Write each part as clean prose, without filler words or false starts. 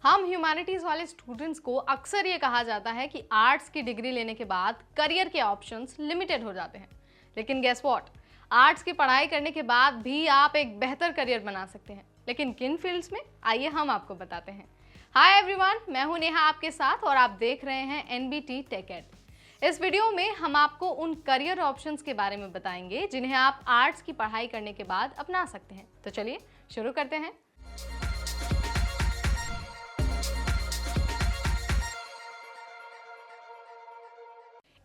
हम ह्यूमैनिटीज वाले स्टूडेंट्स को अक्सर ये कहा जाता है कि आर्ट्स की डिग्री लेने के बाद करियर के ऑप्शंस लिमिटेड हो जाते हैं। लेकिन गेस व्हाट, आर्ट्स की पढ़ाई करने के बाद भी आप एक बेहतर करियर बना सकते हैं। लेकिन किन फील्ड्स में, आइए हम आपको बताते हैं। हाय एवरीवन, मैं हूं नेहा आपके साथ और आप देख रहे हैं एनबीटी टेक एड। इस वीडियो में हम आपको उन करियर ऑप्शंस के बारे में बताएंगे जिन्हें आप आर्ट्स की पढ़ाई करने के बाद अपना सकते हैं। तो चलिए शुरू करते हैं।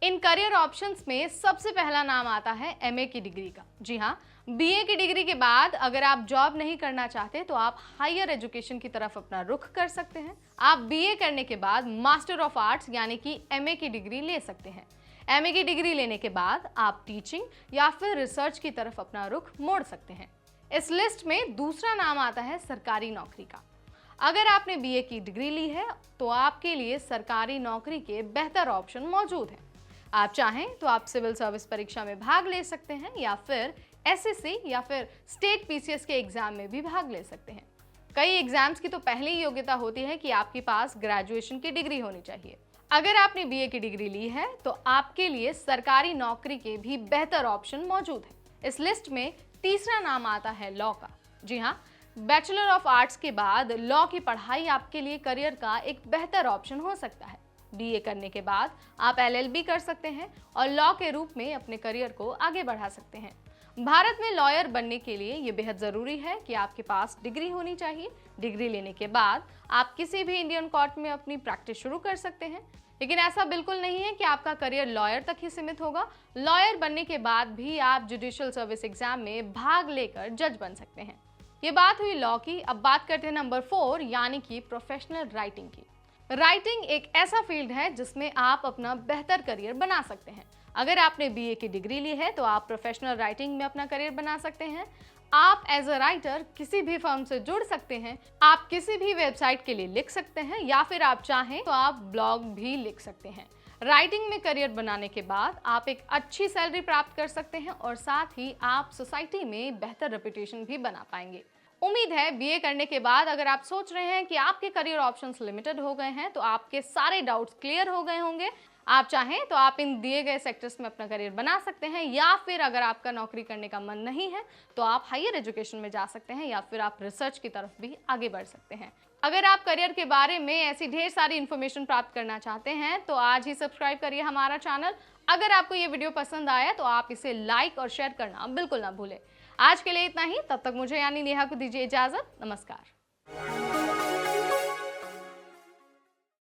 इन करियर ऑप्शंस में सबसे पहला नाम आता है एमए की डिग्री का। जी हाँ, बीए की डिग्री के बाद अगर आप जॉब नहीं करना चाहते तो आप हायर एजुकेशन की तरफ अपना रुख कर सकते हैं। आप बीए करने के बाद मास्टर ऑफ आर्ट्स यानी कि एमए की डिग्री ले सकते हैं। एमए की डिग्री लेने के बाद आप टीचिंग या फिर रिसर्च की तरफ अपना रुख मोड़ सकते हैं। इस लिस्ट में दूसरा नाम आता है सरकारी नौकरी का। अगर आपने बीए की डिग्री ली है तो आपके लिए सरकारी नौकरी के बेहतर ऑप्शन मौजूद हैं। आप चाहें तो आप सिविल सर्विस परीक्षा में भाग ले सकते हैं या फिर एसएससी या फिर स्टेट पीसीएस के एग्जाम में भी भाग ले सकते हैं। कई एग्जाम्स की तो पहले ही योग्यता होती है कि आपके पास ग्रेजुएशन की डिग्री होनी चाहिए। अगर आपने बीए की डिग्री ली है तो आपके लिए सरकारी नौकरी के भी बेहतर ऑप्शन मौजूद है। इस लिस्ट में तीसरा नाम आता है लॉ का। जी हाँ, बैचलर ऑफ आर्ट्स के बाद लॉ की पढ़ाई आपके लिए करियर का एक बेहतर ऑप्शन हो सकता है। बीए करने के बाद आप एलएलबी कर सकते हैं और लॉ के रूप में अपने करियर को आगे बढ़ा सकते हैं। भारत में लॉयर बनने के लिए ये बेहद ज़रूरी है कि आपके पास डिग्री होनी चाहिए। डिग्री लेने के बाद आप किसी भी इंडियन कोर्ट में अपनी प्रैक्टिस शुरू कर सकते हैं। लेकिन ऐसा बिल्कुल नहीं है कि आपका करियर लॉयर तक ही सीमित होगा। लॉयर बनने के बाद भी आप जुडिशियल सर्विस एग्जाम में भाग लेकर जज बन सकते हैं। ये बात हुई लॉ की। अब बात करते हैं नंबर 4 यानी कि प्रोफेशनल राइटिंग की। राइटिंग एक ऐसा फील्ड है जिसमें आप अपना बेहतर करियर बना सकते हैं। अगर आपने बीए की डिग्री ली है तो आप प्रोफेशनल राइटिंग में अपना करियर बना सकते हैं। आप एज अ राइटर किसी भी फर्म से जुड़ सकते हैं। आप किसी भी वेबसाइट के लिए लिख सकते हैं या फिर आप चाहें तो आप ब्लॉग भी लिख सकते हैं। राइटिंग में करियर बनाने के बाद आप एक अच्छी सैलरी प्राप्त कर सकते हैं और साथ ही आप सोसाइटी में बेहतर रेपुटेशन भी बना पाएंगे। उम्मीद है बीए करने के बाद अगर आप सोच रहे हैं कि आपके करियर ऑप्शंस लिमिटेड हो गए हैं तो आपके सारे डाउट्स क्लियर हो गए होंगे। आप चाहें तो आप इन दिए गए सेक्टर्स में अपना करियर बना सकते हैं या फिर अगर आपका नौकरी करने का मन नहीं है तो आप हायर एजुकेशन में जा सकते हैं या फिर आप रिसर्च की तरफ भी आगे बढ़ सकते हैं। अगर आप करियर के बारे में ऐसी ढेर सारी इन्फॉर्मेशन प्राप्त करना चाहते हैं तो आज ही सब्सक्राइब करिए हमारा चैनल। अगर आपको ये वीडियो पसंद आया तो आप इसे लाइक और शेयर करना बिल्कुल ना भूलें। आज के लिए इतना ही, तब तक मुझे यानी नेहा को दीजिए इजाजत। नमस्कार।